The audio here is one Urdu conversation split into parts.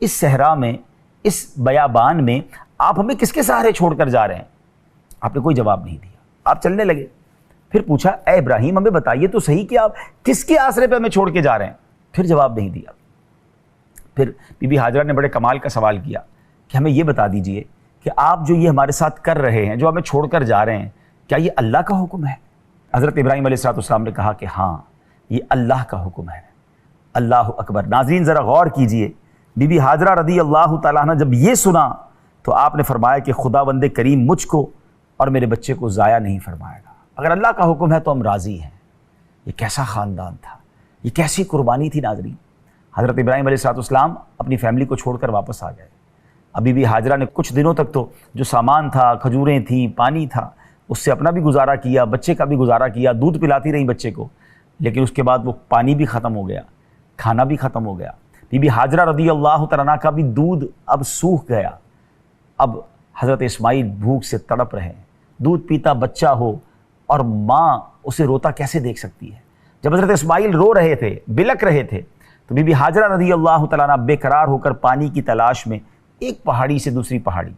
اس صحرا میں، اس بیابان میں آپ ہمیں کس کے سہارے چھوڑ کر جا رہے ہیں؟ آپ نے کوئی جواب نہیں دیا، آپ چلنے لگے۔ پھر پوچھا اے ابراہیم ہمیں بتائیے تو صحیح کہ آپ کس کے آسرے پہ ہمیں چھوڑ کے جا رہے ہیں؟ پھر جواب نہیں دیا۔ پھر بی بی ہاجرہ نے بڑے کمال کا سوال کیا کہ ہمیں یہ بتا دیجئے کہ آپ جو یہ ہمارے ساتھ کر رہے ہیں، جو ہمیں چھوڑ کر جا رہے ہیں، کیا یہ اللہ کا حکم ہے؟ حضرت ابراہیم علیہ السلام نے کہا کہ ہاں یہ اللہ کا حکم ہے۔ اللہ اکبر۔ ناظرین ذرا غور کیجئے، بی بی ہاجرہ رضی اللہ تعالیٰ عنہ جب یہ سنا تو آپ نے فرمایا کہ خداوند کریم مجھ کو اور میرے بچے کو ضائع نہیں فرمائے گا، اگر اللہ کا حکم ہے تو ہم راضی ہیں۔ یہ کیسا خاندان تھا، یہ کیسی قربانی تھی ناظرین۔ حضرت ابراہیم علیہ السلام اپنی فیملی کو چھوڑ کر واپس آ گئے۔ ابھی بھی ہاجرہ نے کچھ دنوں تک تو جو سامان تھا، کھجوریں تھیں، پانی تھا، اس سے اپنا بھی گزارا کیا، بچے کا بھی گزارا کیا، دودھ پلاتی رہی بچے کو، لیکن اس کے بعد وہ پانی بھی ختم ہو گیا، کھانا بھی ختم ہو گیا۔ بی بی ہاجرہ رضی اللہ تعالیٰ عنہ کا بھی دودھ اب سوکھ گیا۔ اب حضرت اسماعیل بھوک سے تڑپ رہے ہیں، دودھ پیتا بچہ ہو اور ماں اسے روتا کیسے دیکھ سکتی ہے؟ جب حضرت اسماعیل رو رہے تھے، بلک رہے تھے، تو بی بی ہاجرہ رضی اللہ تعالیٰ عنہ بے قرار ہو کر پانی کی تلاش میں ایک پہاڑی سے دوسری پہاڑی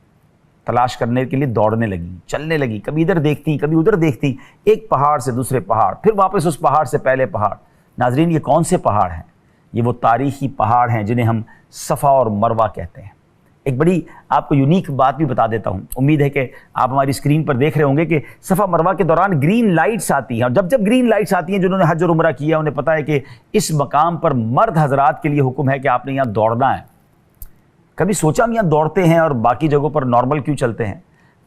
تلاش کرنے کے لیے دوڑنے لگی، چلنے لگی، کبھی ادھر دیکھتی کبھی ادھر دیکھتی، ایک پہاڑ سے دوسرے پہاڑ، پھر واپس اس پہاڑ سے پہلے پہاڑ۔ ناظرین یہ کون سے پہاڑ ہیں؟ یہ وہ تاریخی پہاڑ ہیں جنہیں ہم صفا اور مروہ کہتے ہیں۔ ایک بڑی آپ کو یونیک بات بھی بتا دیتا ہوں، امید ہے کہ آپ ہماری اسکرین پر دیکھ رہے ہوں گے کہ صفا مروہ کے دوران گرین لائٹس آتی ہیں، اور جب جب گرین لائٹس آتی ہیں، جنہوں نے حج اور عمرہ کیا انہیں پتہ ہے کہ اس مقام پر مرد حضرات کے لیے حکم ہے کہ آپ نے یہاں دوڑنا ہے۔ کبھی سوچا ہم یہاں دوڑتے ہیں اور باقی جگہوں پر نارمل کیوں چلتے ہیں؟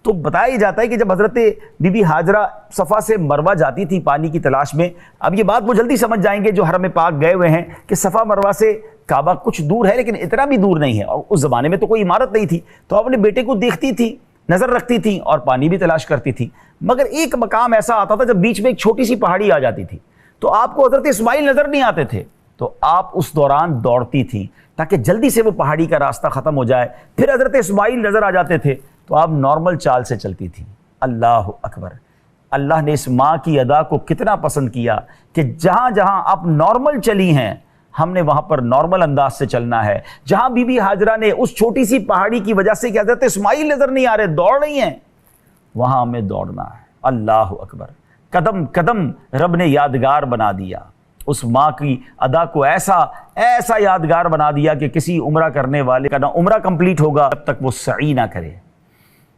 تو بتایا جاتا ہے کہ جب حضرت بی بی ہاجرہ صفا سے مروہ جاتی تھی پانی کی تلاش میں، اب یہ بات وہ جلدی سمجھ جائیں گے جو حرم پاک گئے ہوئے ہیں کہ صفا مروہ سے کعبہ کچھ دور ہے لیکن اتنا بھی دور نہیں ہے، اور اس زمانے میں تو کوئی عمارت نہیں تھی، تو اپنے بیٹے کو دیکھتی تھی، نظر رکھتی تھی اور پانی بھی تلاش کرتی تھی۔ مگر ایک مقام ایسا آتا تھا جب بیچ میں ایک چھوٹی سی پہاڑی آ جاتی تھی تو آپ کو حضرت اسماعیل نظر نہیں آتے تھے، تو آپ اس دوران دوڑتی تھی تاکہ جلدی سے وہ پہاڑی کا راستہ ختم ہو جائے، پھر حضرت اسماعیل نظر آ جاتے تھے تو آپ نارمل چال سے چلتی تھی۔ اللہ اکبر۔ اللہ نے اس ماں کی ادا کو کتنا پسند کیا کہ جہاں جہاں آپ نارمل چلی ہیں ہم نے وہاں پر نارمل انداز سے چلنا ہے۔ جہاں بی بی ہاجرہ نے اس چھوٹی سی پہاڑی کی وجہ سے کہ حضرت اسماعیل نظر نہیں آ رہے، دوڑ رہی ہیں، وہاں ہمیں دوڑنا ہے۔ اللہ اکبر۔ قدم قدم رب نے یادگار بنا دیا، اس ماں کی ادا کو ایسا یادگار بنا دیا کہ کسی عمرہ کرنے والے کا نہ عمرہ کمپلیٹ ہوگا جب تک وہ سعی نہ کرے۔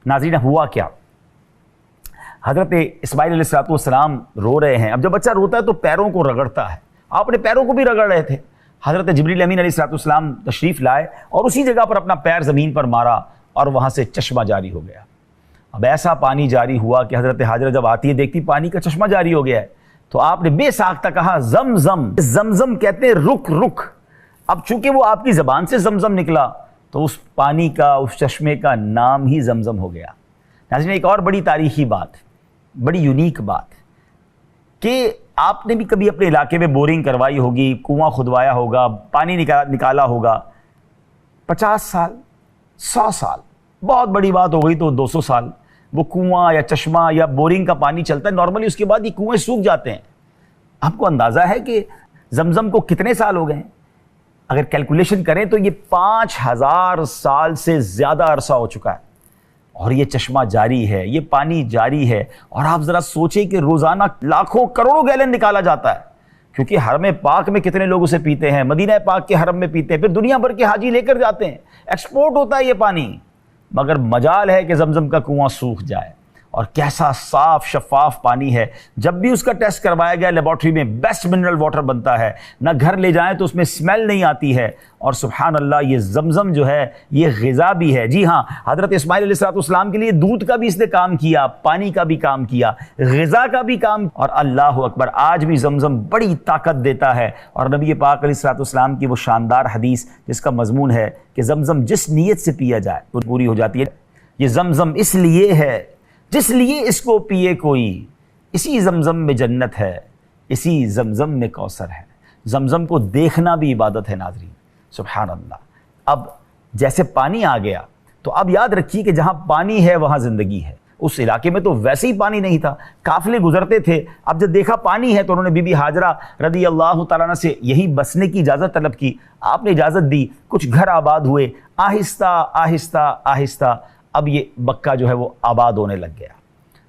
ناظرین ہوا کیا؟ حضرت اسماعیل علیہ السلام رو رہے ہیں۔ اب جب بچہ روتا ہے تو پیروں کو رگڑتا ہے، آپ نے پیروں کو بھی رگڑ رہے تھے۔ حضرت جبریل امین علیہ السلام تشریف لائے اور اسی جگہ پر اپنا پیر زمین پر مارا اور وہاں سے چشمہ جاری ہو گیا۔ اب ایسا پانی جاری ہوا کہ حضرت ہاجرہ جب آتی ہے دیکھتی پانی کا چشمہ جاری ہو گیا ہے، تو آپ نے بے ساختہ کہا زمزم۔ زمزم کہتے ہیں رک رک۔ اب چونکہ وہ آپ کی زبان سے زمزم نکلا تو اس پانی کا، اس چشمے کا نام ہی زمزم ہو گیا۔ ناظرین ایک اور بڑی تاریخی بات، بڑی یونیک بات کہ آپ نے بھی کبھی اپنے علاقے میں بورنگ کروائی ہوگی، کنواں کھدوایا ہوگا، پانی نکالا ہوگا۔ 50 سال، 100 سال، بہت بڑی بات ہو گئی تو 200 سال وہ کنواں یا چشمہ یا بورنگ کا پانی چلتا ہے نارملی، اس کے بعد یہ کنویں سوکھ جاتے ہیں۔ آپ کو اندازہ ہے کہ زمزم کو کتنے سال ہو گئے ہیں؟ اگر کیلکولیشن کریں تو یہ 5000 سال سے زیادہ عرصہ ہو چکا ہے، اور یہ چشمہ جاری ہے، یہ پانی جاری ہے۔ اور آپ ذرا سوچیں کہ روزانہ لاکھوں کروڑوں گیلن نکالا جاتا ہے، کیونکہ حرم پاک میں کتنے لوگ اسے پیتے ہیں، مدینہ پاک کے حرم میں پیتے ہیں، پھر دنیا بھر کے حاجی لے کر جاتے ہیں، ایکسپورٹ ہوتا ہے یہ پانی۔ مگر مجال ہے کہ زمزم کا کنواں سوکھ جائے، اور کیسا صاف شفاف پانی ہے۔ جب بھی اس کا ٹیسٹ کروایا گیا لیبارٹری میں بیسٹ منرل واٹر بنتا ہے، نہ گھر لے جائیں تو اس میں اسمیل نہیں آتی ہے۔ اور سبحان اللہ یہ زمزم جو ہے یہ غذا بھی ہے۔ جی ہاں، حضرت اسماعیل علیہ السلام کے لیے دودھ کا بھی اس نے کام کیا، پانی کا بھی کام کیا، غذا کا بھی کام۔ اور اللہ اکبر، آج بھی زمزم بڑی طاقت دیتا ہے۔ اور نبی پاک علیہ السلام کی وہ شاندار حدیث جس کا مضمون ہے کہ زمزم جس نیت سے پیا جائے وہ پوری ہو جاتی ہے۔ یہ زمزم اس لیے ہے جس لیے اس کو پیے کوئی، اسی زمزم میں جنت ہے، اسی زمزم میں کوثر ہے۔ زمزم کو دیکھنا بھی عبادت ہے ناظرین، سبحان اللہ۔ اب جیسے پانی آ گیا تو اب یاد رکھیے کہ جہاں پانی ہے وہاں زندگی ہے، اس علاقے میں تو ویسے ہی پانی نہیں تھا، قافلے گزرتے تھے، اب جب دیکھا پانی ہے تو انہوں نے بی بی ہاجرہ رضی اللہ تعالیٰ عنہ سے یہی بسنے کی اجازت طلب کی، آپ نے اجازت دی، کچھ گھر آباد ہوئے، آہستہ آہستہ آہستہ اب یہ مکہ جو ہے وہ آباد ہونے لگ گیا۔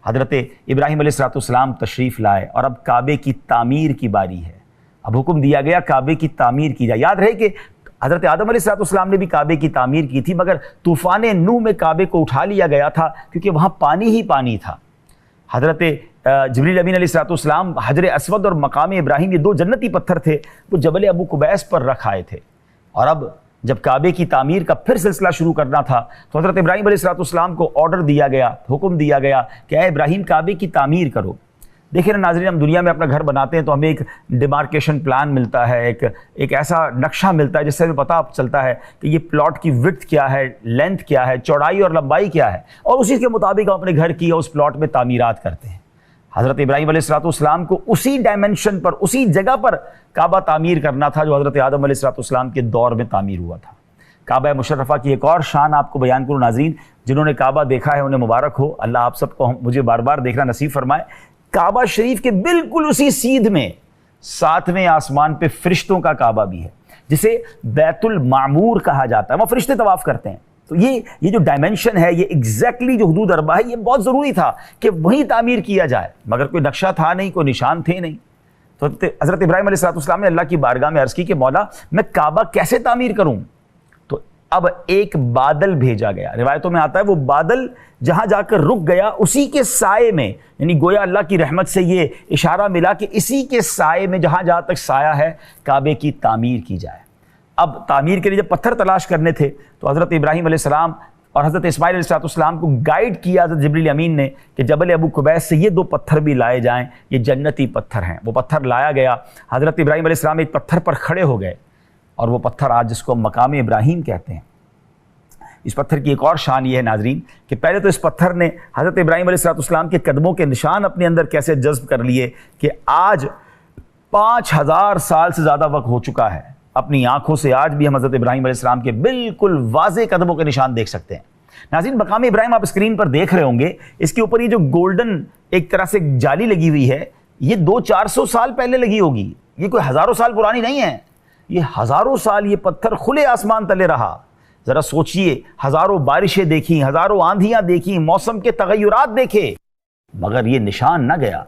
حضرت ابراہیم علیہ السلام تشریف لائے اور اب کعبے کی تعمیر کی باری ہے، اب حکم دیا گیا کعبے کی تعمیر کی جائے۔ یاد رہے کہ حضرت آدم علیہ السلام نے بھی کعبے کی تعمیر کی تھی، مگر طوفان نوح میں کعبے کو اٹھا لیا گیا تھا کیونکہ وہاں پانی ہی پانی تھا۔ حضرت جبریل امین علیہ السلام حجر اسود اور مقام ابراہیم، یہ دو جنتی پتھر تھے، وہ جبل ابو قبیس پر رکھ آئے تھے، اور اب جب کعبے کی تعمیر کا پھر سلسلہ شروع کرنا تھا تو حضرت ابراہیم علیہ السلام کو آرڈر دیا گیا، حکم دیا گیا کہ اے ابراہیم کعبے کی تعمیر کرو۔ دیکھیں نا ناظرین، ہم دنیا میں اپنا گھر بناتے ہیں تو ہمیں ایک ڈیمارکیشن پلان ملتا ہے، ایک ایسا نقشہ ملتا ہے جس سے ہمیں پتہ چلتا ہے کہ یہ پلاٹ کی وڈتھ کیا ہے، لینتھ کیا ہے، چوڑائی اور لمبائی کیا ہے، اور اسی کے مطابق ہم اپنے گھر کی یا اس پلاٹ میں تعمیرات کرتے ہیں۔ حضرت ابراہیم علیہ السلام کو اسی ڈائمنشن پر، اسی جگہ پر کعبہ تعمیر کرنا تھا جو حضرت آدم علیہ السلام کے دور میں تعمیر ہوا تھا۔ کعبہ مشرفہ کی ایک اور شان آپ کو بیان کروں ناظرین، جنہوں نے کعبہ دیکھا ہے انہیں مبارک ہو، اللہ آپ سب کو مجھے بار بار دیکھنا نصیب فرمائے۔ کعبہ شریف کے بالکل اسی سیدھ میں 7ویں آسمان پہ فرشتوں کا کعبہ بھی ہے، جسے بیت المعمور کہا جاتا ہے، وہ فرشتے طواف کرتے ہیں۔ تو یہ جو ڈائمنشن ہے، یہ ایگزیکٹلی جو حدود اربع ہے، یہ بہت ضروری تھا کہ وہیں تعمیر کیا جائے، مگر کوئی نقشہ تھا نہیں، کوئی نشان تھے نہیں۔ تو حضرت ابراہیم علیہ السلام نے اللہ کی بارگاہ میں عرض کی کہ مولا میں کعبہ کیسے تعمیر کروں؟ تو اب ایک بادل بھیجا گیا، روایتوں میں آتا ہے وہ بادل جہاں جا کر رک گیا اسی کے سائے میں، یعنی گویا اللہ کی رحمت سے یہ اشارہ ملا کہ اسی کے سائے میں جہاں تک سایہ ہے کعبے کی تعمیر کی جائے۔ اب تعمیر کے لیے جب پتھر تلاش کرنے تھے تو حضرت ابراہیم علیہ السلام اور حضرت اسماعیل علیہ السلام کو گائیڈ کیا حضرت جبریل امین نے کہ جبل ابو قبیس سے یہ 2 پتھر بھی لائے جائیں، یہ جنتی پتھر ہیں۔ وہ پتھر لایا گیا، حضرت ابراہیم علیہ السلام ایک پتھر پر کھڑے ہو گئے، اور وہ پتھر آج جس کو مقام ابراہیم کہتے ہیں۔ اس پتھر کی ایک اور شان یہ ہے ناظرین کہ پہلے تو اس پتھر نے حضرت ابراہیم علیہ السلام کے قدموں کے نشان اپنے اندر کیسے جذب کر لیے کہ آج 5000 سال سے زیادہ وقت ہو چکا ہے، اپنی آنکھوں سے آج بھی ہم حضرت ابراہیم علیہ السلام کے بالکل واضح قدموں کے نشان دیکھ سکتے ہیں۔ ناظرین مقام ابراہیم آپ اسکرین پر دیکھ رہے ہوں گے، اس کے اوپر یہ جو گولڈن ایک طرح سے جالی لگی ہوئی ہے، یہ 200-400 سال پہلے لگی ہوگی، یہ کوئی ہزاروں سال پرانی نہیں ہے، یہ ہزاروں سال یہ پتھر کھلے آسمان تلے رہا۔ ذرا سوچئے، ہزاروں بارشیں دیکھیں، ہزاروں آندھیاں دیکھیں، موسم کے تغیرات دیکھے، مگر یہ نشان نہ گیا۔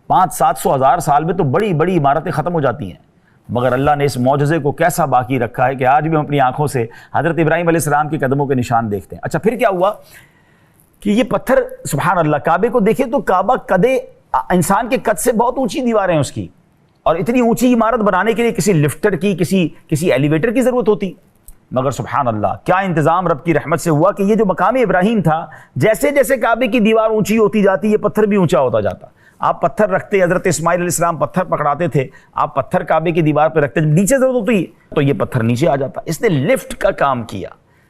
500-700 سال میں تو بڑی بڑی عمارتیں ختم ہو جاتی ہیں، مگر اللہ نے اس معجزے کو کیسا باقی رکھا ہے کہ آج بھی ہم اپنی آنکھوں سے حضرت ابراہیم علیہ السلام کے قدموں کے نشان دیکھتے ہیں۔ اچھا پھر کیا ہوا کہ یہ پتھر سبحان اللہ کعبے کو دیکھیں تو کعبہ قدے انسان کے قد سے بہت اونچی دیواریں ہیں اس کی، اور اتنی اونچی عمارت بنانے کے لیے کسی لفٹر کی کسی ایلیویٹر کی ضرورت ہوتی، مگر سبحان اللہ کیا انتظام رب کی رحمت سے ہوا کہ یہ جو مقام ابراہیم تھا، جیسے جیسے کعبے کی دیوار اونچی ہوتی جاتی یہ پتھر بھی اونچا ہوتا جاتا۔ آپ پتھر رکھتے، حضرت اسماعیل علیہ السلام پتھر پکڑاتے تھے، آپ پتھر کعبے کی دیوار پہ رکھتے، جب نیچے ضرورت ہوتی تو یہ پتھر نیچے آ جاتا۔ اس نے لفٹ کا کام کیا،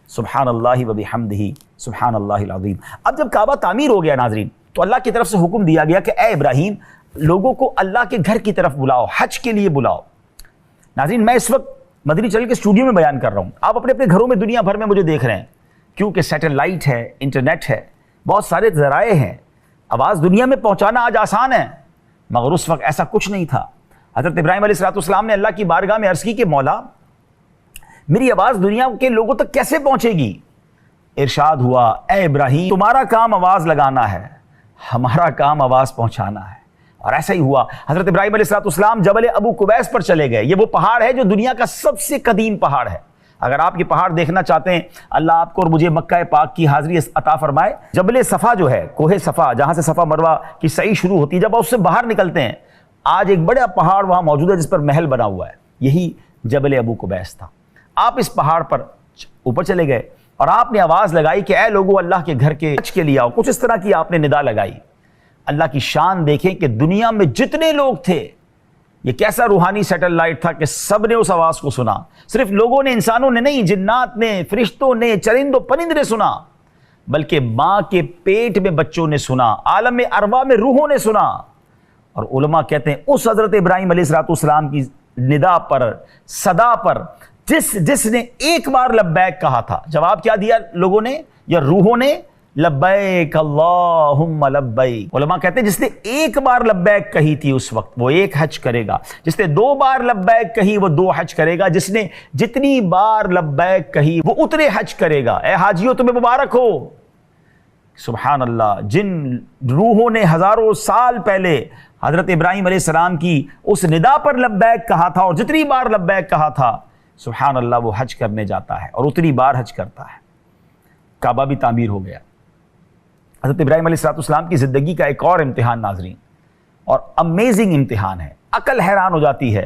سبحان اللہ و بحمدہ سبحان اللہ العظیم۔ اب جب کعبہ تعمیر ہو گیا ناظرین تو اللہ کی طرف سے حکم دیا گیا کہ اے ابراہیم لوگوں کو اللہ کے گھر کی طرف بلاؤ، حج کے لیے بلاؤ۔ ناظرین میں اس وقت مدنی چینل کے اسٹوڈیو میں بیان کر رہا ہوں، آپ اپنے گھروں میں دنیا بھر میں مجھے دیکھ رہے ہیں، کیونکہ سیٹلائٹ ہے، انٹرنیٹ ہے، بہت سارے ذرائع ہیں، آواز دنیا میں پہنچانا آج آسان ہے، مگر اس وقت ایسا کچھ نہیں تھا۔ حضرت ابراہیم علیہ السلام نے اللہ کی بارگاہ میں عرض کی کہ مولا میری آواز دنیا کے لوگوں تک کیسے پہنچے گی؟ ارشاد ہوا اے ابراہیم تمہارا کام آواز لگانا ہے، ہمارا کام آواز پہنچانا ہے۔ اور ایسا ہی ہوا، حضرت ابراہیم علیہ السلام جبل ابو قبیس پر چلے گئے۔ یہ وہ پہاڑ ہے جو دنیا کا سب سے قدیم پہاڑ ہے۔ اگر آپ یہ پہاڑ دیکھنا چاہتے ہیں، اللہ آپ کو اور مجھے مکہ پاک کی حاضری عطا فرمائے۔ جبل صفا جو ہے، کوہ صفا، جہاں سے صفا مروہ کی سعی شروع ہوتی ہے، جب آپ اس سے باہر نکلتے ہیں، آج ایک بڑا پہاڑ وہاں موجود ہے جس پر محل بنا ہوا ہے، یہی جبل ابو قبیس تھا۔ آپ اس پہاڑ پر اوپر چلے گئے اور آپ نے آواز لگائی کہ اے لوگو اللہ کے گھر کے حج کے لیے آؤ، کچھ اس طرح کی آپ نے ندا لگائی۔ اللہ کی شان دیکھیں کہ دنیا میں جتنے لوگ تھے، یہ کیسا روحانی سیٹلائٹ تھا کہ سب نے اس آواز کو سنا۔ صرف لوگوں نے، انسانوں نے نہیں، جنات نے، فرشتوں نے، چرند و پرند نے سنا، بلکہ ماں کے پیٹ میں بچوں نے سنا، عالم ارواح میں روحوں نے سنا۔ اور علماء کہتے ہیں اس حضرت ابراہیم علیہ السلام کی ندا پر، صدا پر جس نے ایک بار لبیک کہا تھا، جواب کیا دیا لوگوں نے یا روحوں نے؟ لبیک اللہم لبیک۔ علماء کہتے ہیں جس نے ایک بار لبیک کہی تھی اس وقت وہ ایک حج کرے گا، جس نے 2 بار لبیک کہی وہ 2 حج کرے گا، جس نے جتنی بار لبیک کہی وہ اتنے حج کرے گا۔ اے حاجیوں تمہیں مبارک ہو۔ سبحان اللہ، جن روحوں نے ہزاروں سال پہلے حضرت ابراہیم علیہ السلام کی اس ندا پر لبیک کہا تھا اور جتنی بار لبیک کہا تھا، سبحان اللہ وہ حج کرنے جاتا ہے اور اتنی بار حج کرتا ہے۔ کعبہ بھی تعمیر ہو گیا۔ حضرت ابراہیم علیہ السلام کی زندگی کا ایک اور امتحان ناظرین، اور امیزنگ امتحان ہے، عقل حیران ہو جاتی ہے۔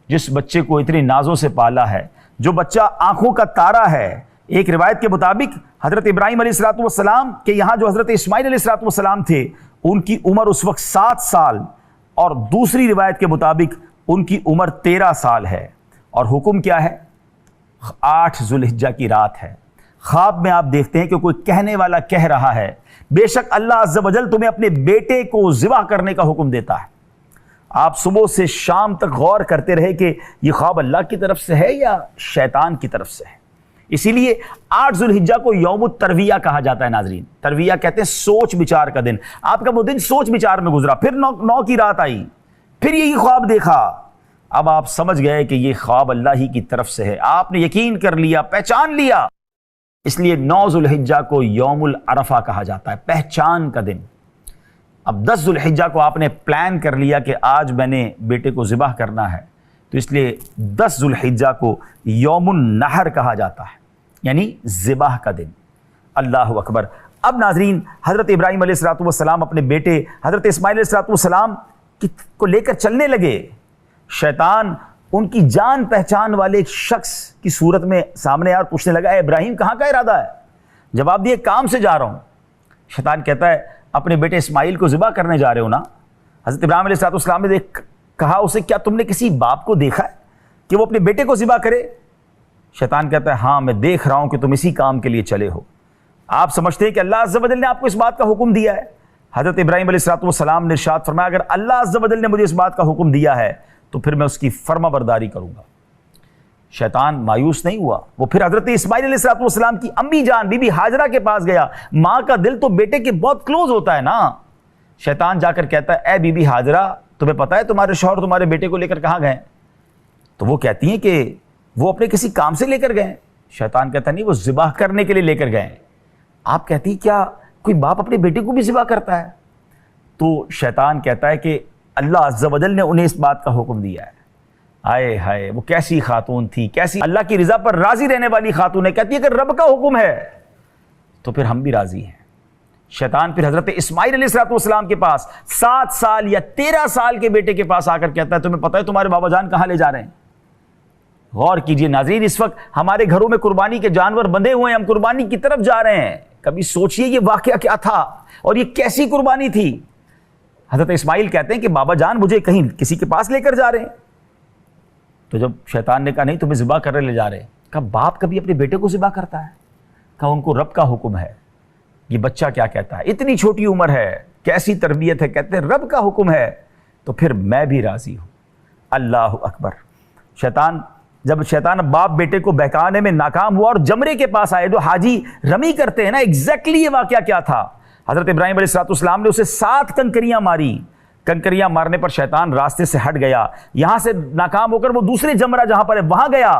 جس بچے کو اتنی نازوں سے پالا ہے، جو بچہ آنکھوں کا تارا ہے، ایک روایت کے مطابق حضرت ابراہیم علیہ السلام کے یہاں جو حضرت اسماعیل علیہ السلام تھے ان کی عمر اس وقت 7 سال، اور دوسری روایت کے مطابق ان کی عمر 13 سال ہے، اور حکم کیا ہے؟ 8 ذوالحجہ کی رات ہے۔ خواب میں آپ دیکھتے ہیں کہ کوئی کہنے والا کہہ رہا ہے بے شک اللہ عز و جل تمہیں اپنے بیٹے کو ذبح کرنے کا حکم دیتا ہے۔ آپ صبح سے شام تک غور کرتے رہے کہ یہ خواب اللہ کی طرف سے ہے یا شیطان کی طرف سے ہے۔ اسی لیے 8 ذوالحجہ کو یوم الترویہ کہا جاتا ہے ناظرین۔ ترویہ کہتے ہیں سوچ بچار کا دن۔ آپ کا وہ دن سوچ بچار میں گزرا، پھر 9 کی رات آئی، پھر یہی خواب دیکھا، اب آپ سمجھ گئے کہ یہ خواب اللہ ہی کی طرف سے ہے، آپ نے یقین کر لیا، پہچان لیا۔ اس لیے 9 ذوالحجہ کو یوم العرفہ کہا جاتا ہے، پہچان کا دن۔ اب 10 ذوالحجہ کو آپ نے پلان کر لیا کہ آج میں نے بیٹے کو ذبح کرنا ہے، تو اس لیے 10 ذوالحجہ کو یوم النحر کہا جاتا ہے، یعنی ذبح کا دن۔ اللہ اکبر۔ اب ناظرین حضرت ابراہیم علیہ السلام اپنے بیٹے حضرت اسماعیل علیہ السلام کو لے کر چلنے لگے۔ شیطان ان کی جان پہچان والے ایک شخص کی صورت میں سامنے آیا اور پوچھنے لگا، اے ابراہیم کہاں کا ارادہ ہے؟ جواب دیے، کام سے جا رہا ہوں۔ شیطان کہتا ہے اپنے بیٹے اسماعیل کو ذبح کرنے جا رہے ہو نا؟ حضرت ابراہیم علیہ السلام نے کہا اسے، کیا تم نے کسی باپ کو دیکھا ہے کہ وہ اپنے بیٹے کو ذبح کرے؟ شیطان کہتا ہے ہاں میں دیکھ رہا ہوں کہ تم اسی کام کے لیے چلے ہو۔ آپ سمجھتے ہیں کہ اللہ عز و جل نے آپ کو اس بات کا حکم دیا ہے؟ حضرت ابراہیم علیہ السلام نے ارشاد فرمایا اگر اللہ عز و جل نے مجھے اس بات کا حکم دیا ہے تو پھر میں اس کی فرما برداری کروں گا۔ شیطان مایوس نہیں ہوا، وہ پھر حضرت اسماعیل علیہ السلام کی امی جان بی بی ہاجرہ کے پاس گیا۔ ماں کا دل تو بیٹے کے بہت کلوز ہوتا ہے نا۔ شیطان جا کر کہتا ہے اے بی بی ہاجرہ تمہیں پتہ ہے تمہارے شوہر تمہارے بیٹے کو لے کر کہاں گئے؟ تو وہ کہتی ہیں کہ وہ اپنے کسی کام سے لے کر گئے۔ شیطان کہتا نہیں، وہ ذبح کرنے کے لیے لے کر گئے۔ آپ کہتی کیا کوئی باپ اپنے بیٹے کو بھی ذبح کرتا ہے؟ تو شیطان کہتا ہے کہ اللہ عز و جل نے انہیں اس بات کا حکم دیا ہے۔ آئے ہائے، وہ کیسی خاتون تھی، کیسی اللہ کی رضا پر راضی رہنے والی خاتون ہے، کہتی ہے کہ رب کا حکم ہے تو پھر ہم بھی راضی ہیں۔ شیطان پھر حضرت اسماعیل علیہ السلام کے پاس 7 سال یا 13 سال کے بیٹے کے پاس آ کر کہتا ہے تمہیں پتہ ہے تمہارے بابا جان کہاں لے جا رہے ہیں؟ غور کیجئے ناظرین، اس وقت ہمارے گھروں میں قربانی کے جانور بندھے ہوئے ہیں، ہم قربانی کی طرف جا رہے ہیں۔ کبھی سوچئے یہ واقعہ کیا تھا اور یہ کیسی قربانی تھی؟ حضرت اسماعیل کہتے ہیں کہ بابا جان مجھے کہیں کسی کے پاس لے کر جا رہے ہیں۔ تو جب شیطان نے کہا نہیں تمہیں ذبح کرنے لے جا رہے ہیں، کہا باپ کبھی اپنے بیٹے کو ذبح کرتا ہے؟ کہا ان کو رب کا حکم ہے، یہ بچہ کیا کہتا ہے، اتنی چھوٹی عمر ہے، کیسی تربیت ہے، کہتے ہیں رب کا حکم ہے تو پھر میں بھی راضی ہوں۔ اللہ اکبر۔ جب شیطان باپ بیٹے کو بہکانے میں ناکام ہوا اور جمرے کے پاس آئے، جو حاجی رمی کرتے ہیں نا، ایگزیکٹلی یہ واقعہ کیا تھا؟ حضرت ابراہیم علیہ السلام نے اسے 7 کنکریاں ماری۔ کنکریاں مارنے پر شیطان راستے سے ہٹ گیا، یہاں سے ناکام ہو کر وہ دوسرے جمرہ جہاں پر ہے وہاں گیا۔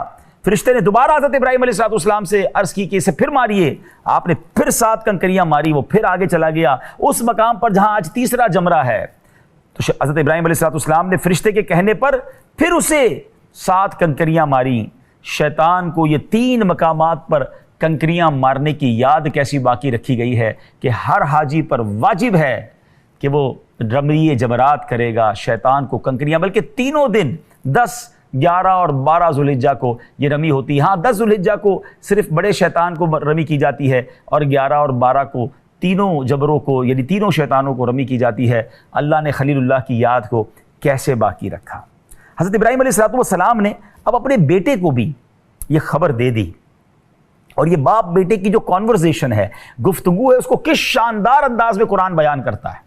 فرشتے نے دوبارہ حضرت ابراہیم علیہ السلام سے عرض کی کہ اسے پھر ماریے۔ آپ نے پھر 7 کنکریاں ماری، وہ پھر آگے چلا گیا اس مقام پر جہاں آج تیسرا جمرہ ہے۔ تو حضرت ابراہیم علیہ السلام نے فرشتے کے کہنے پر پھر اسے 7 کنکریاں ماری۔ شیطان کو یہ 3 مقامات پر کنکریاں مارنے کی یاد کیسی باقی رکھی گئی ہے کہ ہر حاجی پر واجب ہے کہ وہ رمی جمرات کرے گا، شیطان کو کنکریاں، بلکہ تینوں دن 10، 11 اور 12 ذوالحجہ کو یہ رمی ہوتی ہے۔ ہاں 10 ذوالحجہ کو صرف بڑے شیطان کو رمی کی جاتی ہے اور 11 اور 12 کو تینوں جبروں کو یعنی تینوں شیطانوں کو رمی کی جاتی ہے۔ اللہ نے خلیل اللہ کی یاد کو کیسے باقی رکھا۔ حضرت ابراہیم علیہ السلام نے اب اپنے بیٹے کو بھی یہ خبر دے دی، اور یہ باپ بیٹے کی جو کانورزیشن ہے، گفتگو ہے، اس کو کس شاندار انداز میں قرآن بیان کرتا ہے۔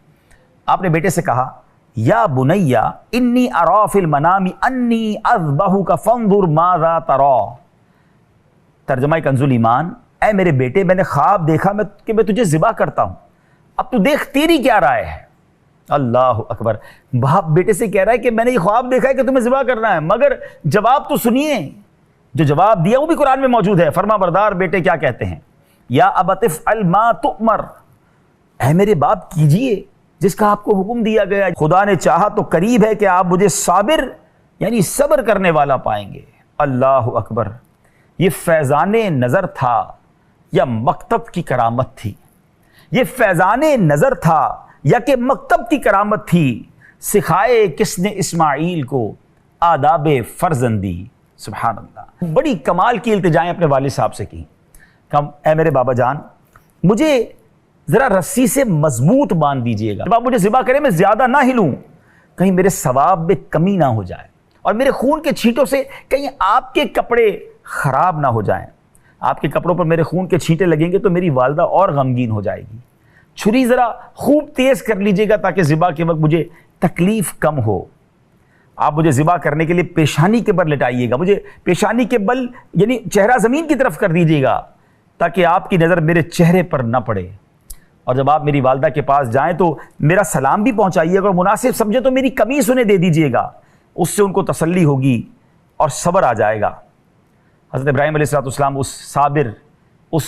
آپ نے بیٹے سے کہا یا بنی انی ارا فی المنام انی اذبحک فانظر ماذا تری۔ ترجمہ کنز ایمان، اے میرے بیٹے میں نے خواب دیکھا کہ میں تجھے ذبح کرتا ہوں، اب تو دیکھ تیری کیا رائے ہے۔ اللہ اکبر، باپ بیٹے سے کہہ رہا ہے کہ میں نے یہ خواب دیکھا ہے کہ تمہیں ذبح کرنا ہے، مگر جواب تو سنیے، جو جواب دیا وہ بھی قرآن میں موجود ہے۔ فرما بردار بیٹے کیا کہتے ہیں؟ یا ابت افعل ما تؤمر، اے میرے باپ کیجئے جس کا آپ کو حکم دیا گیا، خدا نے چاہا تو قریب ہے کہ آپ مجھے صابر یعنی صبر کرنے والا پائیں گے۔ اللہ اکبر، یہ فیضان نظر تھا یا مکتب کی کرامت تھی؟ یہ فیضان نظر تھا یا کہ مکتب کی کرامت تھی؟ سکھائے کس نے اسماعیل کو آداب فرزندی؟ سبحان اللہ، بڑی کمال کی التجائیں اپنے والد صاحب سے کی۔ اے میرے بابا جان مجھے ذرا رسی سے مضبوط باندھ دیجئے گا، جب آپ مجھے ذبح کریں میں زیادہ نہ ہلوں، کہیں میرے ثواب میں کمی نہ ہو جائے، اور میرے خون کے چھینٹوں سے کہیں آپ کے کپڑے خراب نہ ہو جائیں۔ آپ کے کپڑوں پر میرے خون کے چھینٹے لگیں گے تو میری والدہ اور غمگین ہو جائے گی۔ چھری ذرا خوب تیز کر لیجئے گا تاکہ ذبح کے وقت مجھے تکلیف کم ہو۔ آپ مجھے ذبح کرنے کے لیے پیشانی کے بل لٹائیے گا، مجھے پیشانی کے بل یعنی چہرہ زمین کی طرف کر دیجئے گا تاکہ آپ کی نظر میرے چہرے پر نہ پڑے، اور جب آپ میری والدہ کے پاس جائیں تو میرا سلام بھی پہنچائیے گا، اور مناسب سمجھے تو میری قمیص انہیں دے دیجئے گا، اس سے ان کو تسلی ہوگی اور صبر آ جائے گا۔ حضرت ابراہیم علیہ السلام اس صابر، اس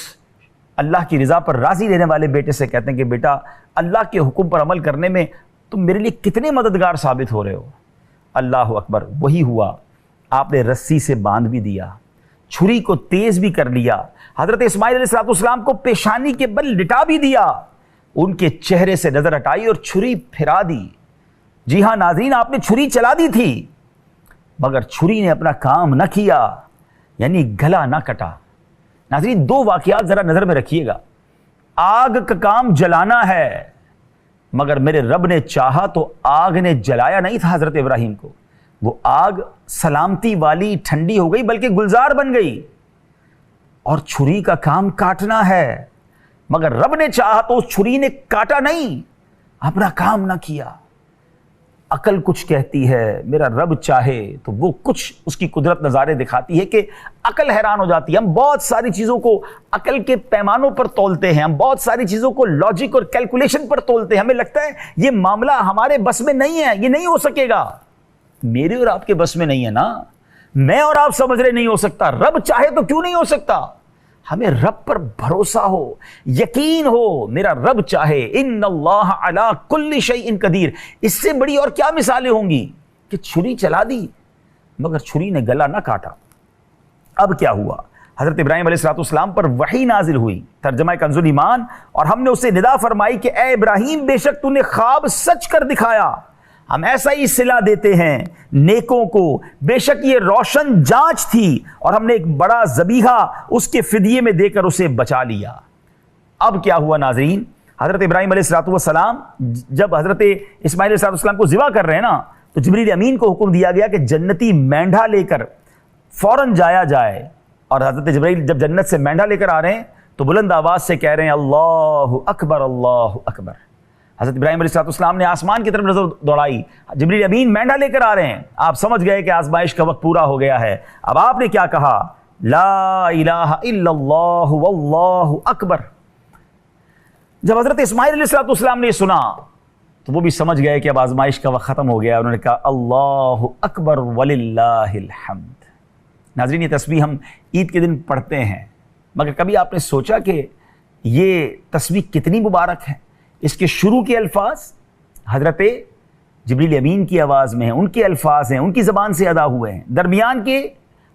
اللہ کی رضا پر راضی رہنے والے بیٹے سے کہتے ہیں کہ بیٹا اللہ کے حکم پر عمل کرنے میں تم میرے لیے کتنے مددگار ثابت ہو رہے ہو۔ اللہ اکبر، وہی ہوا، آپ نے رسی سے باندھ بھی دیا، چھری کو تیز بھی کر لیا، حضرت اسماعیل علیہ السلام کو پیشانی کے بل لٹا بھی دیا، ان کے چہرے سے نظر ہٹائی اور چھری پھرا دی۔ جی ہاں ناظرین، آپ نے چھری چلا دی تھی مگر چھری نے اپنا کام نہ کیا، یعنی گلا نہ کٹا۔ ناظرین دو واقعات ذرا نظر میں رکھیے گا، آگ کا کام جلانا ہے مگر میرے رب نے چاہا تو آگ نے جلایا نہیں تھا حضرت ابراہیم کو، وہ آگ سلامتی والی ٹھنڈی ہو گئی بلکہ گلزار بن گئی۔ اور چھری کا کام کاٹنا ہے مگر رب نے چاہا تو اس چھری نے کاٹا نہیں، اپنا کام نہ کیا۔ عقل کچھ کہتی ہے، میرا رب چاہے تو وہ کچھ، اس کی قدرت نظارے دکھاتی ہے کہ عقل حیران ہو جاتی ہے۔ ہم بہت ساری چیزوں کو عقل کے پیمانوں پر تولتے ہیں، ہم بہت ساری چیزوں کو لاجک اور کیلکولیشن پر تولتے ہیں، ہمیں لگتا ہے یہ معاملہ ہمارے بس میں نہیں ہے، یہ نہیں ہو سکے گا۔ میرے اور آپ کے بس میں نہیں ہے نا، میں اور آپ سمجھ رہے نہیں ہو سکتا، رب چاہے تو کیوں نہیں ہو سکتا؟ ہمیں رب پر بھروسہ ہو، یقین ہو، میرا رب چاہے، ان اللہ علی کل شیء قدیر۔ اس سے بڑی اور کیا مثالیں ہوں گی کہ چھری چلا دی مگر چھری نے گلا نہ کاٹا۔ اب کیا ہوا؟ حضرت ابراہیم علیہ السلام پر وحی نازل ہوئی، ترجمہ کنز ایمان، اور ہم نے اسے ندا فرمائی کہ اے ابراہیم بے شک تو نے خواب سچ کر دکھایا، ہم ایسا ہی صلہ دیتے ہیں نیکوں کو، بے شک یہ روشن جانچ تھی اور ہم نے ایک بڑا ذبیحہ اس کے فدیے میں دے کر اسے بچا لیا۔ اب کیا ہوا ناظرین؟ حضرت ابراہیم علیہ السلام جب حضرت اسماعیل علیہ السلام کو ذبح کر رہے ہیں نا، تو جبریل امین کو حکم دیا گیا کہ جنتی مینڈھا لے کر فوراً جایا جائے، اور حضرت جبریل جب جنت سے مینڈھا لے کر آ رہے ہیں تو بلند آواز سے کہہ رہے ہیں اللہ اکبر اللہ اکبر۔ حضرت ابراہیم علیہ السلام نے آسمان کی طرف نظر دوڑائی، جبریل امین مینڈھا لے کر آ رہے ہیں، آپ سمجھ گئے کہ آزمائش کا وقت پورا ہو گیا ہے۔ اب آپ نے کیا کہا؟ لا الہ الا اللہ واللہ اکبر۔ جب حضرت اسماعیل علیہ السلام نے یہ سنا تو وہ بھی سمجھ گئے کہ اب آزمائش کا وقت ختم ہو گیا، انہوں نے کہا اللہ اکبر وللہ الحمد۔ ناظرین یہ تسبیح ہم عید کے دن پڑھتے ہیں، مگر کبھی آپ نے سوچا کہ یہ تسبیح کتنی مبارک ہے؟ اس کے شروع کے الفاظ حضرت جبریل امین کی آواز میں ہیں، ان کے الفاظ ہیں، ان کی زبان سے ادا ہوئے ہیں، درمیان کے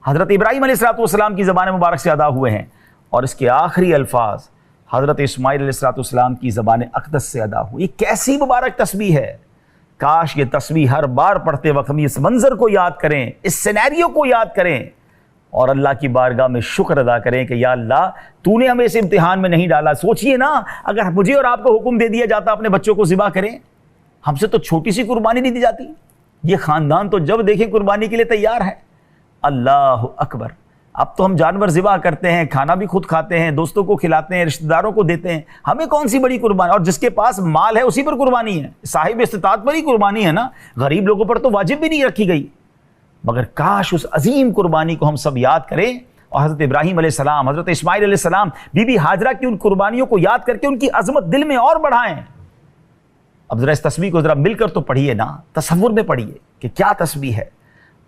حضرت ابراہیم علیہ السلام کی زبان مبارک سے ادا ہوئے ہیں، اور اس کے آخری الفاظ حضرت اسماعیل علیہ السلام کی زبان اقدس سے ادا ہوئی۔ یہ کیسی مبارک تسبیح ہے! کاش یہ تسبیح ہر بار پڑھتے وقت ہم اس منظر کو یاد کریں، اس سینیریو کو یاد کریں، اور اللہ کی بارگاہ میں شکر ادا کریں کہ یا اللہ تو نے ہمیں اس امتحان میں نہیں ڈالا۔ سوچئے نا اگر مجھے اور آپ کو حکم دے دیا جاتا اپنے بچوں کو ذبح کریں، ہم سے تو چھوٹی سی قربانی نہیں دی جاتی، یہ خاندان تو جب دیکھیں قربانی کے لیے تیار ہے۔ اللہ اکبر! اب تو ہم جانور ذبح کرتے ہیں، کھانا بھی خود کھاتے ہیں، دوستوں کو کھلاتے ہیں، رشتہ داروں کو دیتے ہیں، ہمیں کون سی بڑی قربانی؟ اور جس کے پاس مال ہے اسی پر قربانی ہے، صاحب استطاعت پر ہی قربانی ہے نا، غریب لوگوں پر تو واجب بھی نہیں رکھی گئی۔ مگر کاش اس عظیم قربانی کو ہم سب یاد کریں اور حضرت ابراہیم علیہ السلام، حضرت اسماعیل علیہ السلام، بی بی ہاجرہ کی ان قربانیوں کو یاد کر کے ان کی عظمت دل میں اور بڑھائیں۔ اب ذرا اس تسبیح کو ذرا مل کر تو پڑھیے نا، تصور میں پڑھیے کہ کیا تسبیح ہے۔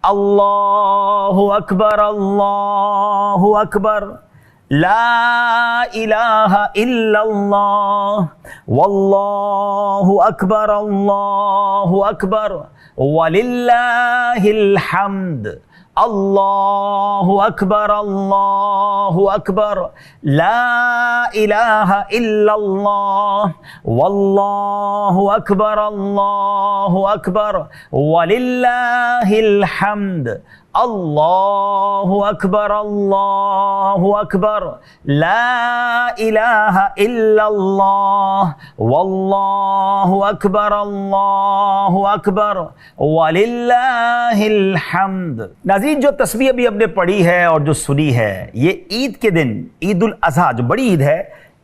اللہ اکبر اللہ اکبر لا الہ الا اللہ واللہ اکبر اللہ اکبر وللہ الحمد اللہ اکبر اللہ اکبر لا الہ الا اللہ واللہ اکبر اللہ اکبر وللہ الحمد اللہ اکبر اللہ اکبر لا الہ الا اللہ واللہ اکبر اللہ اکبر وللہ الحمد۔ ناظرین، جو تسبیح ابھی ہم نے پڑھی ہے اور جو سنی ہے، یہ عید کے دن، عید الاضحیٰ جو بڑی عید ہے،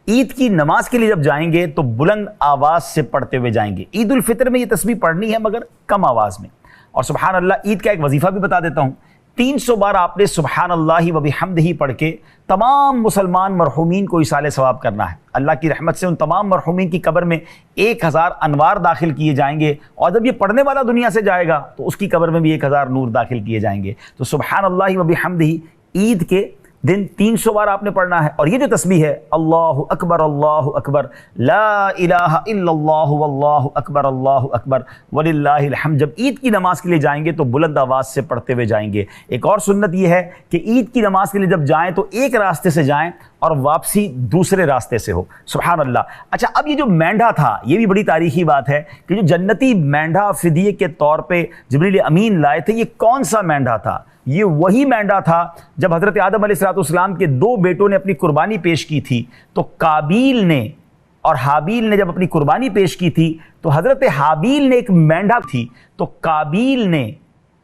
عید کی نماز کے لیے جب جائیں گے تو بلند آواز سے پڑھتے ہوئے جائیں گے۔ عید الفطر میں یہ تسبیح پڑھنی ہے مگر کم آواز میں۔ اور سبحان اللہ، عید کا ایک وظیفہ بھی بتا دیتا ہوں، 300 بار آپ نے سبحان اللہ و بحمدہ پڑھ کے تمام مسلمان مرحومین کو ایصال ثواب کرنا ہے۔ اللہ کی رحمت سے ان تمام مرحومین کی قبر میں 1000 انوار داخل کیے جائیں گے، اور جب یہ پڑھنے والا دنیا سے جائے گا تو اس کی قبر میں بھی 1000 نور داخل کیے جائیں گے۔ تو سبحان اللہ و بحمدہ عید کے دن 300 بار آپ نے پڑھنا ہے۔ اور یہ جو تسبیح ہے، اللہ اکبر لا الہ الا اللہ واللہ اکبر وللہ الحمد، جب عید کی نماز کے لیے جائیں گے تو بلند آواز سے پڑھتے ہوئے جائیں گے۔ ایک اور سنت یہ ہے کہ عید کی نماز کے لیے جب جائیں تو ایک راستے سے جائیں اور واپسی دوسرے راستے سے ہو۔ سبحان اللہ۔ اچھا، اب یہ جو مینڈھا تھا، یہ بھی بڑی تاریخی بات ہے کہ جو جنتی مینڈھا فدیے کے طور پہ جبریل امین لائے تھے، یہ کون سا مینڈھا تھا؟ یہ وہی مینڈھا تھا جب حضرت آدم علیہ السلام کے 2 بیٹوں نے اپنی قربانی پیش کی تھی، تو قابیل نے اور حابیل نے جب اپنی قربانی پیش کی تھی تو حضرت حابیل نے ایک مینڈھا تھی، تو قابیل نے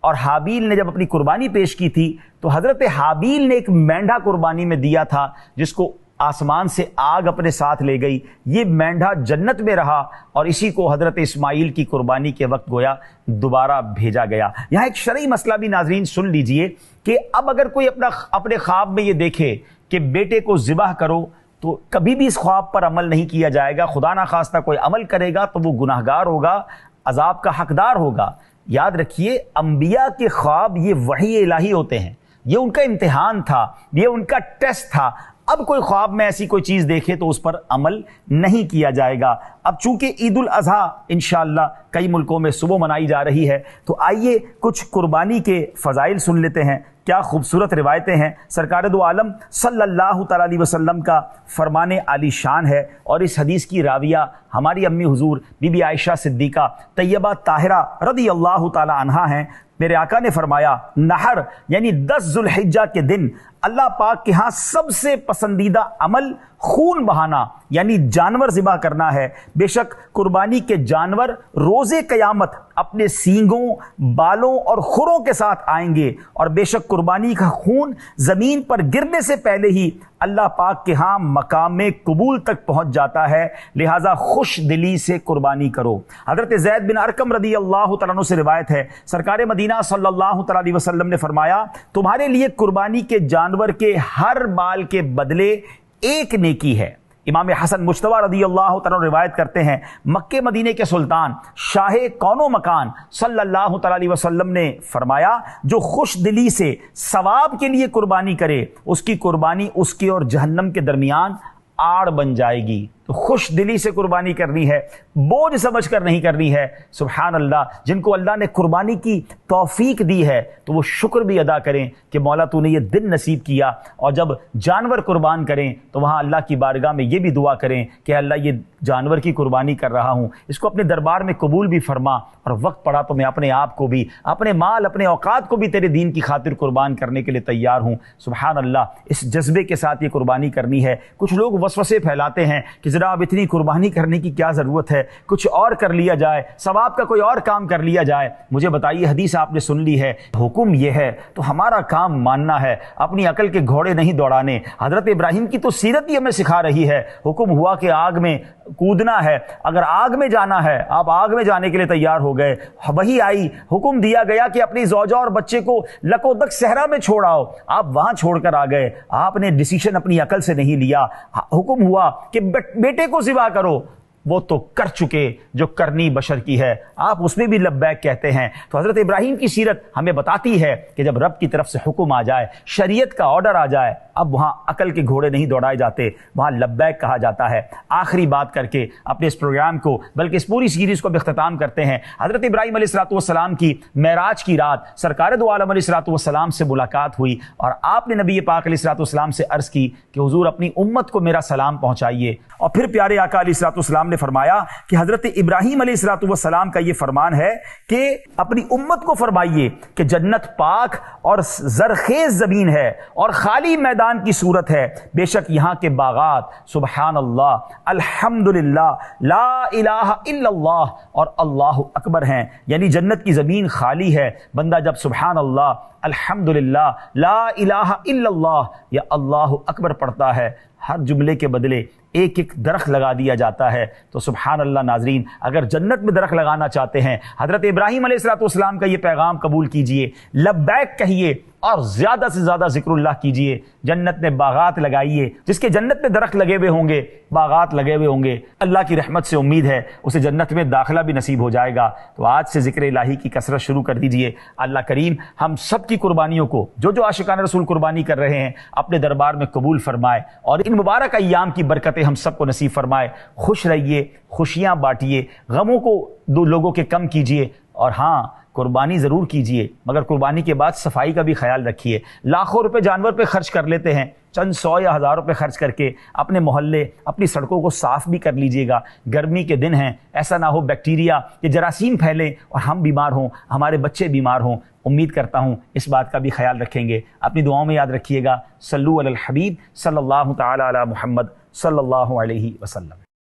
اور حابیل نے جب اپنی قربانی پیش کی تھی تو حضرت حابیل نے ایک مینڈھا قربانی میں دیا تھا جس کو آسمان سے آگ اپنے ساتھ لے گئی۔ یہ مینڈھا جنت میں رہا اور اسی کو حضرت اسماعیل کی قربانی کے وقت گویا دوبارہ بھیجا گیا۔ یہاں ایک شرعی مسئلہ بھی ناظرین سن لیجئے کہ اب اگر کوئی اپنے خواب میں یہ دیکھے کہ بیٹے کو ذبح کرو، تو کبھی بھی اس خواب پر عمل نہیں کیا جائے گا۔ خدا نخواستہ کوئی عمل کرے گا تو وہ گناہگار ہوگا، عذاب کا حقدار ہوگا۔ یاد رکھیے، انبیاء کے خواب یہ وحی الہی ہوتے ہیں، یہ ان کا امتحان تھا، یہ ان کا ٹیسٹ تھا۔ اب کوئی خواب میں ایسی کوئی چیز دیکھے تو اس پر عمل نہیں کیا جائے گا۔ اب چونکہ عید الاضحیٰ انشاءاللہ کئی ملکوں میں صبح منائی جا رہی ہے، تو آئیے کچھ قربانی کے فضائل سن لیتے ہیں۔ کیا خوبصورت روایتیں ہیں۔ سرکار دو عالم صلی اللہ تعالیٰ علیہ وسلم کا فرمان عالی شان ہے، اور اس حدیث کی راویہ ہماری امی حضور بی بی عائشہ صدیقہ طیبہ طاہرہ رضی اللہ تعالیٰ عنہا ہیں۔ میرے آقا نے فرمایا، نحر یعنی 10 ذو الحجہ کے دن اللہ پاک کے ہاں سب سے پسندیدہ عمل خون بہانا یعنی جانور ذبح کرنا ہے۔ بے شک قربانی کے جانور روز قیامت اپنے سینگوں، بالوں اور کھروں کے ساتھ آئیں گے، اور بے شک قربانی کا خون زمین پر گرنے سے پہلے ہی اللہ پاک کے ہاں مقام قبول تک پہنچ جاتا ہے، لہٰذا خوش دلی سے قربانی کرو۔ حضرت زید بن ارقم رضی اللہ تعالیٰ عنہ سے روایت ہے، سرکار مدینہ صلی اللہ تعالیٰ علیہ وسلم نے فرمایا، تمہارے لیے قربانی کے جانور کے ہر بال کے بدلے ایک نیکی ہے۔ امام حسن مجتبی رضی اللہ تعالیٰ روایت کرتے ہیں، مکہ مدینے کے سلطان شاہ کون و مکان صلی اللہ تعالیٰ علیہ وسلم نے فرمایا، جو خوش دلی سے ثواب کے لیے قربانی کرے، اس کی قربانی اس کے اور جہنم کے درمیان آڑ بن جائے گی۔ تو خوش دلی سے قربانی کرنی ہے، بوجھ سمجھ کر نہیں کرنی ہے۔ سبحان اللہ، جن کو اللہ نے قربانی کی توفیق دی ہے تو وہ شکر بھی ادا کریں کہ مولا تو نے یہ دن نصیب کیا، اور جب جانور قربان کریں تو وہاں اللہ کی بارگاہ میں یہ بھی دعا کریں کہ اللہ یہ جانور کی قربانی کر رہا ہوں، اس کو اپنے دربار میں قبول بھی فرما، اور وقت پڑا تو میں اپنے آپ کو بھی، اپنے مال، اپنے اوقات کو بھی تیرے دین کی خاطر قربان کرنے کے لیے تیار ہوں۔ سبحان اللہ، اس جذبے کے ساتھ یہ قربانی کرنی ہے۔ کچھ لوگ وسوسے پھیلاتے ہیں کہ ذرا جناب اتنی قربانی کرنے کی کیا ضرورت ہے، کچھ اور کر لیا جائے، ثواب کا کوئی اور کام کر لیا جائے۔ مجھے بتائیے، حدیث آپ نے سن لی ہے، حکم یہ ہے تو ہمارا کام ماننا ہے، اپنی عقل کے گھوڑے نہیں دوڑانے۔ حضرت ابراہیم کی تو سیرت ہی ہمیں سکھا رہی ہے، حکم ہوا کہ آگ میں کودنا ہے، اگر آگ میں جانا ہے آپ آگ میں جانے کے لیے تیار ہو گئے، وہی آئی، حکم دیا گیا کہ اپنی زوجہ اور بچے کو لکودک صحرا میں چھوڑ آؤ، آپ وہاں چھوڑ کر آ گئے، آپ نے ڈیسیشن اپنی عقل سے نہیں لیا۔ حکم ہوا کہ بیٹے کو ذبح کرو، وہ تو کر چکے جو کرنی بشر کی ہے، آپ اس میں بھی لبیک کہتے ہیں۔ تو حضرت ابراہیم کی سیرت ہمیں بتاتی ہے کہ جب رب کی طرف سے حکم آ جائے، شریعت کا آرڈر آ جائے، اب وہاں عقل کے گھوڑے نہیں دوڑائے جاتے، وہاں لبیک کہا جاتا ہے۔ آخری بات کر کے اپنے اس پروگرام کو، بلکہ اس پوری سیریز کو بھی اختتام کرتے ہیں۔ حضرت ابراہیم علیہ السلام کی معراج کی رات سرکار دو عالم علیہ السلام سے ملاقات ہوئی، اور آپ نے نبی پاک علیہ السلام سے عرض کی کہ حضور اپنی امت کو میرا سلام پہنچائیے، اور پھر پیارے آقا علیہ السلام نے فرمایا کہ حضرت ابراہیم علیہ السلام کا یہ فرمان ہے کہ اپنی امت کو فرمائیے کہ جنت پاک اور زرخیز زمین ہے اور خالی میدان کی صورت ہے، بے شک یہاں کے باغات سبحان اللہ، الحمدللہ، لا الہ الا اللہ اور اللہ اکبر ہیں، یعنی جنت کی زمین خالی ہے، بندہ جب سبحان اللہ، الحمدللہ، لا الہ الا اللہ یا اللہ اکبر پڑھتا ہے، ہر جملے کے بدلے ایک ایک درخت لگا دیا جاتا ہے۔ تو سبحان اللہ ناظرین، اگر جنت میں درخت لگانا چاہتے ہیں، حضرت ابراہیم علیہ السلام کا یہ پیغام قبول کیجئے، لبیک کہیے اور زیادہ سے زیادہ ذکر اللہ کیجئے، جنت میں باغات لگائیے، جس کے جنت میں درخت لگے ہوئے ہوں گے، باغات لگے ہوئے ہوں گے، اللہ کی رحمت سے امید ہے اسے جنت میں داخلہ بھی نصیب ہو جائے گا۔ تو آج سے ذکر الہی کی کثرت شروع کر دیجئے۔ اللہ کریم ہم سب کی قربانیوں کو، جو عاشقان رسول قربانی کر رہے ہیں، اپنے دربار میں قبول فرمائے، اور ان مبارک ایام کی برکتیں ہم سب کو نصیب فرمائے۔ خوش رہیے، خوشیاں بانٹیے، غموں کو دو لوگوں کے کم کیجئے، اور ہاں قربانی ضرور کیجئے، مگر قربانی کے بعد صفائی کا بھی خیال رکھیے۔ لاکھوں روپے جانور پہ خرچ کر لیتے ہیں، چند 100 یا 1000 روپے خرچ کر کے اپنے محلے، اپنی سڑکوں کو صاف بھی کر لیجئے گا۔ گرمی کے دن ہیں، ایسا نہ ہو بیکٹیریا یا جراثیم پھیلے اور ہم بیمار ہوں، ہمارے بچے بیمار ہوں۔ امید کرتا ہوں اس بات کا بھی خیال رکھیں گے۔ اپنی دعاؤں میں یاد رکھیے گا، صلو علی الحبیب صلی اللہ تعالی علی محمد صلی اللہ علیہ وسلم۔